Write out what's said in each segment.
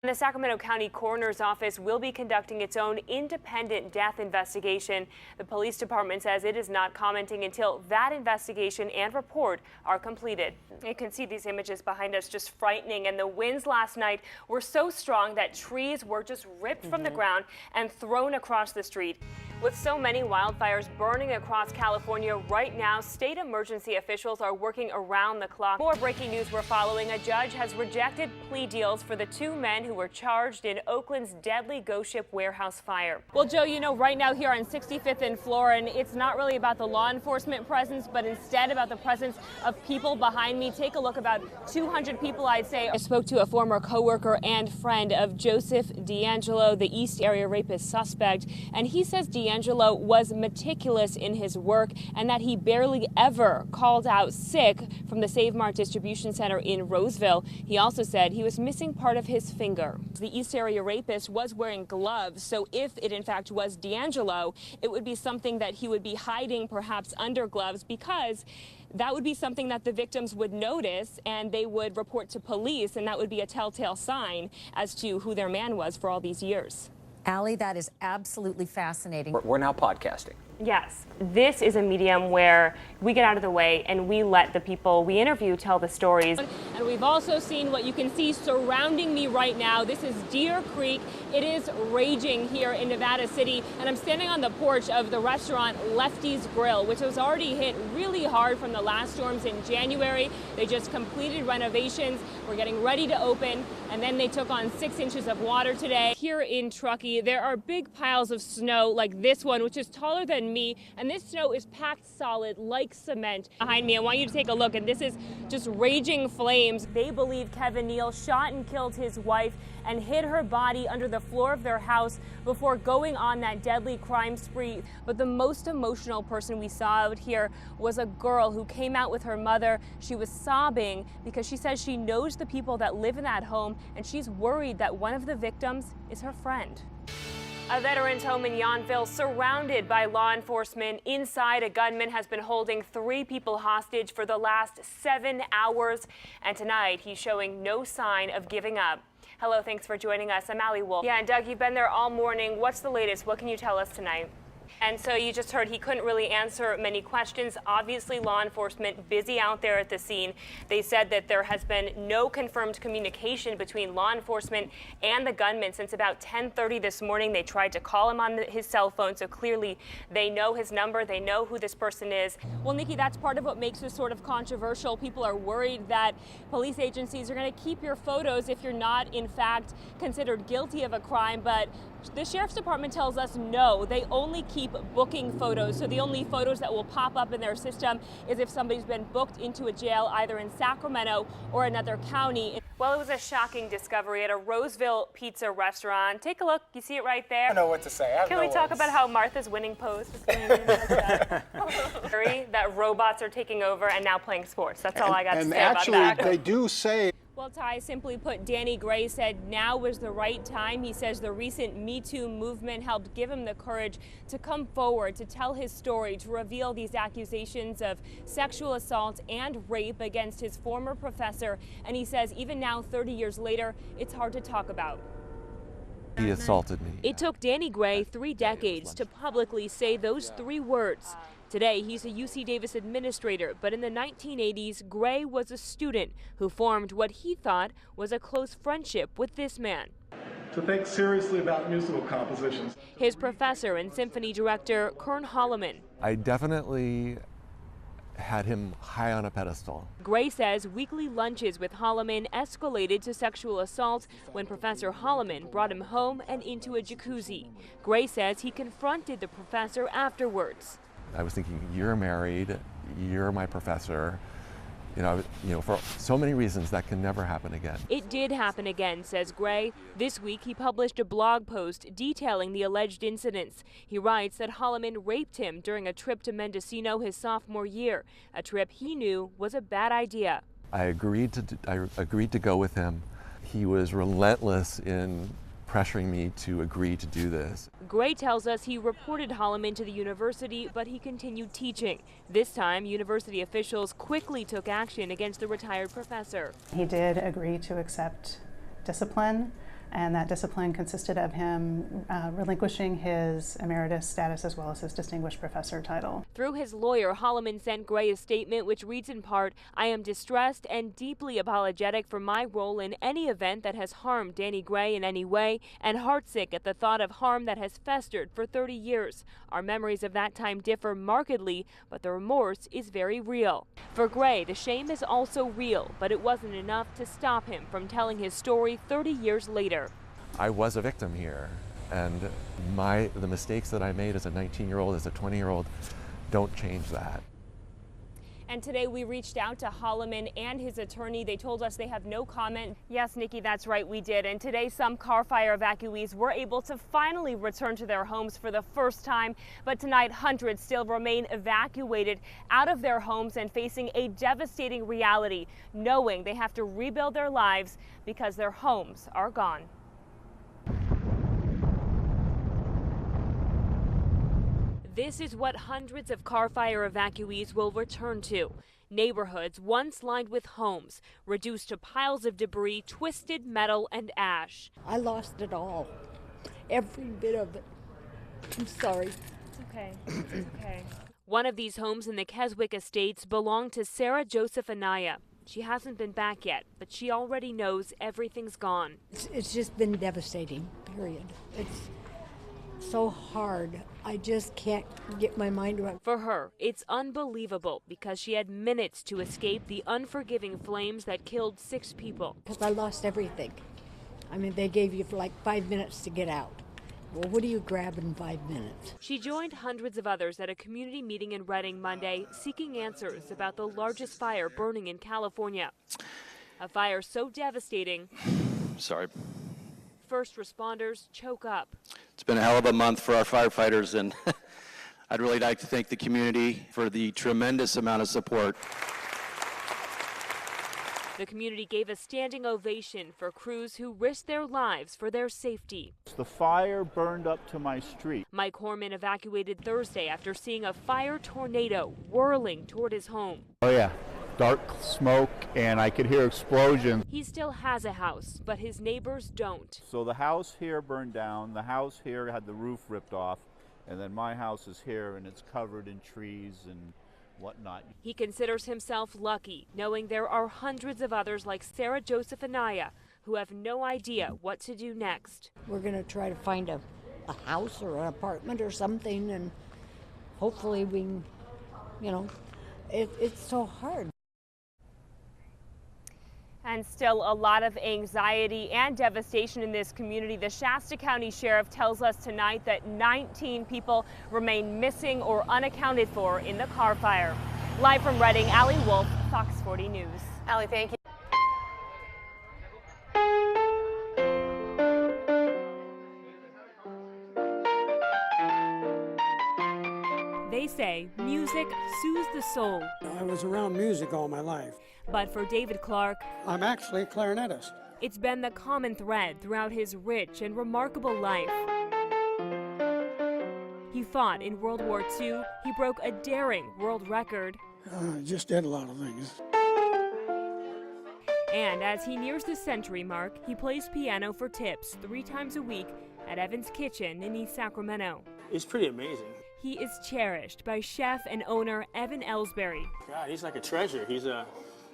The Sacramento County Coroner's Office will be conducting its own independent death investigation. The police department says it is not commenting until that investigation and report are completed. You can see these images behind us, just frightening, and the winds last night were so strong that trees were just ripped from the ground and thrown across the street. With so many wildfires burning across California right now, state emergency officials are working around the clock. More breaking news we're following. A judge has rejected plea deals for the two men who were charged in Oakland's deadly ghost ship warehouse fire. Well, Joe, you know, right now here on 65th and Florin, it's not really about the law enforcement presence, but instead about the presence of people behind me. Take a look, about 200 people, I'd say. I spoke to a former coworker and friend of Joseph DeAngelo, the East Area rapist suspect, and he says DeAngelo was meticulous in his work and that he barely ever called out sick from the Save Mart distribution center in Roseville. He also said he was missing part of his finger. The East Area rapist was wearing gloves, so if it in fact was DeAngelo, it would be something that he would be hiding perhaps under gloves, because that would be something that the victims would notice and they would report to police, and that would be a telltale sign as to who their man was for all these years. Allie, that is absolutely fascinating. We're now podcasting. Yes, this is a medium where we get out of the way and we let the people we interview tell the stories. And we've also seen what you can see surrounding me right now. This is Deer Creek. It is raging here in Nevada City, and I'm standing on the porch of the restaurant Lefty's Grill, which was already hit really hard from the last storms in January. They just completed renovations. We're getting ready to open, and then they took on 6 inches of water today. Here in Truckee, there are big piles of snow like this one, which is taller than me, and this snow is packed solid like cement. Behind me, I want you to take a look, and this is just raging flames. They believe Kevin Neal shot and killed his wife and hid her body under the floor of their house before going on that deadly crime spree. But the most emotional person we saw out here was a girl who came out with her mother. She was sobbing because she says she knows the people that live in that home, and she's worried that one of the victims is her friend. A veteran's home in Yountville surrounded by law enforcement. Inside, a gunman has been holding 3 people hostage for the last 7 hours. And tonight, he's showing no sign of giving up. Hello, thanks for joining us. I'm Allie Wolf. Yeah, and Doug, you've been there all morning. What's the latest? What can you tell us tonight? And so you just heard he couldn't really answer many questions. Obviously, law enforcement busy out there at the scene. They said that there has been no confirmed communication between law enforcement and the gunman since about 10:30 this morning. They tried to call him on his cell phone, so clearly they know his number. They know who this person is. Well, Nikki, that's part of what makes this sort of controversial. People are worried that police agencies are going to keep your photos if you're not, in fact, considered guilty of a crime. But the sheriff's department tells us no, they only keep booking photos. So the only photos that will pop up in their system is if somebody's been booked into a jail either in Sacramento or another county. Well, it was a shocking discovery at a Roseville pizza restaurant. Take a look. You see it right there? I don't know what to say. Can we talk about how Martha's winning pose is going to be that robots are taking over and now playing sports? That's all I got to say about that. And actually, they do say. Well, Ty, simply put, Danny Gray said now was the right time. He says the recent Me Too movement helped give him the courage to come forward, to tell his story, to reveal these accusations of sexual assault and rape against his former professor. And he says even now, 30 years later, it's hard to talk about. He assaulted me. It took Danny Gray 3 decades to publicly say those 3 words. Today, he's a UC Davis administrator, but in the 1980s, Gray was a student who formed what he thought was a close friendship with this man. To think seriously about musical compositions. His professor and symphony director, Kern Holloman. I definitely had him high on a pedestal. Gray says weekly lunches with Holloman escalated to sexual assault when Professor Holloman brought him home and into a jacuzzi. Gray says he confronted the professor afterwards. I was thinking, you're married, you're my professor. You know, for so many reasons that can never happen again. It did happen again, says Gray. This week he published a blog post detailing the alleged incidents. He writes that Holloman raped him during a trip to Mendocino his sophomore year, a trip he knew was a bad idea. I agreed to go with him. He was relentless in pressuring me to agree to do this. Gray tells us he reported Holloman to the university, but he continued teaching. This time, university officials quickly took action against the retired professor. He did agree to accept discipline, and that discipline consisted of him relinquishing his emeritus status as well as his distinguished professor title. Through his lawyer, Holloman sent Gray a statement which reads in part, "I am distressed and deeply apologetic for my role in any event that has harmed Danny Gray in any way, and heartsick at the thought of harm that has festered for 30 years. Our memories of that time differ markedly, but the remorse is very real." For Gray, the shame is also real, but it wasn't enough to stop him from telling his story 30 years later. I was a victim here, and the mistakes that I made as a 19-year-old, as a 20-year-old, don't change that. And today we reached out to Holloman and his attorney. They told us they have no comment. Yes, Nikki, that's right, we did. And today some Carr Fire evacuees were able to finally return to their homes for the first time. But tonight, hundreds still remain evacuated out of their homes and facing a devastating reality, knowing they have to rebuild their lives because their homes are gone. This is what hundreds of Carr Fire evacuees will return to. Neighborhoods once lined with homes, reduced to piles of debris, twisted metal, and ash. I lost it all. Every bit of it. I'm sorry. It's okay. It's okay. One of these homes in the Keswick Estates belonged to Sarah Joseph Anaya. She hasn't been back yet, but she already knows everything's gone. It's just been devastating, period. It's so hard. I just can't get my mind around. For her, it's unbelievable because she had minutes to escape the unforgiving flames that killed 6 people. Because I lost everything. I mean, they gave you like 5 minutes to get out. Well, what do you grab in 5 minutes? She joined hundreds of others at a community meeting in Redding Monday, seeking answers about the largest fire burning in California. A fire so devastating, Sorry. first responders choke up. It's been a hell of a month for our firefighters, and I'd really like to thank the community for the tremendous amount of support. The community gave a standing ovation for crews who risked their lives for their safety. The fire burned up to my street. Mike Horman evacuated Thursday after seeing a fire tornado whirling toward his home. Oh yeah, dark smoke, and I could hear explosions. He still has a house, but his neighbors don't. So the house here burned down, the house here had the roof ripped off, and then my house is here and it's covered in trees and whatnot. He considers himself lucky, knowing there are hundreds of others like Sarah Joseph Anaya who have no idea what to do next. We're going to try to find a house or an apartment or something, and hopefully we can, you know, it's so hard. And still a lot of anxiety and devastation in this community. The Shasta County Sheriff tells us tonight that 19 people remain missing or unaccounted for in the Carr Fire. Live from Redding, Allie Wolf, Fox 40 News. Allie, thank you. They say music soothes the soul. I was around music all my life. But for David Clark, I'm actually a clarinetist. it's been the common thread throughout his rich and remarkable life. He fought in World War II. He broke a daring world record. Just did a lot of things. And as he nears the century mark, he plays piano for tips 3 times a week at Evan's Kitchen in East Sacramento. It's pretty amazing. He is cherished by chef and owner Evan Ellsbury. God, he's like a treasure. He's a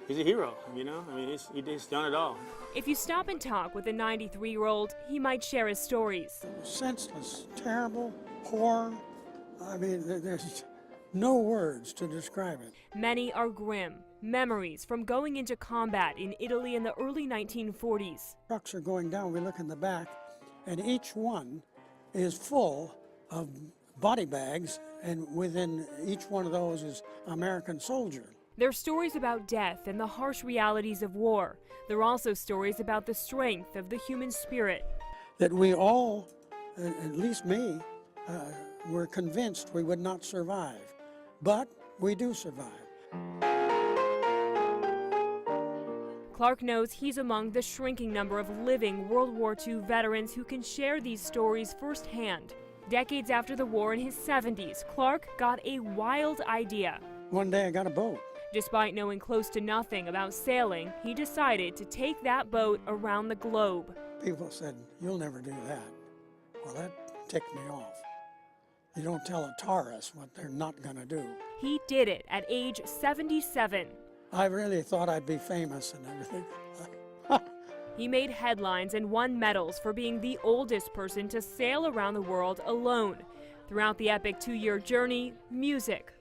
hero, you know? I mean, he's done it all. If you stop and talk with a 93-year-old, he might share his stories. Senseless, terrible, poor. I mean, there's no words to describe it. Many are grim. Memories from going into combat in Italy in the early 1940s. Trucks are going down, we look in the back, and each one is full of body bags, and within each one of those is American soldier. They're stories about death and the harsh realities of war. They're also stories about the strength of the human spirit. That we all, at least me, were convinced we would not survive. But we do survive. Clark knows he's among the shrinking number of living World War II veterans who can share these stories firsthand. Decades after the war in his 70s, Clark got a wild idea. One day I got a boat. Despite knowing close to nothing about sailing, he decided to take that boat around the globe. People said, "You'll never do that." Well, that ticked me off. You don't tell a Taurus what they're not going to do. He did it at age 77. I really thought I'd be famous and everything. He made headlines and won medals for being the oldest person to sail around the world alone. Throughout the epic 2-year journey, music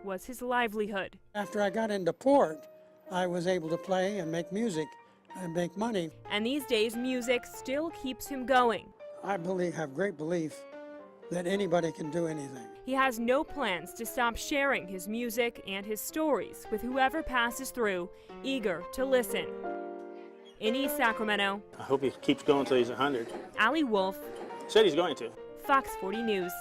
was his livelihood. After I got into port, I was able to play and make music and make money. And these days, music still keeps him going. I have great belief that anybody can do anything. He has no plans to stop sharing his music and his stories with whoever passes through, eager to listen. In East Sacramento, I hope he keeps going till he's 100. Ali Wolf, Said he's going to. Fox 40 News.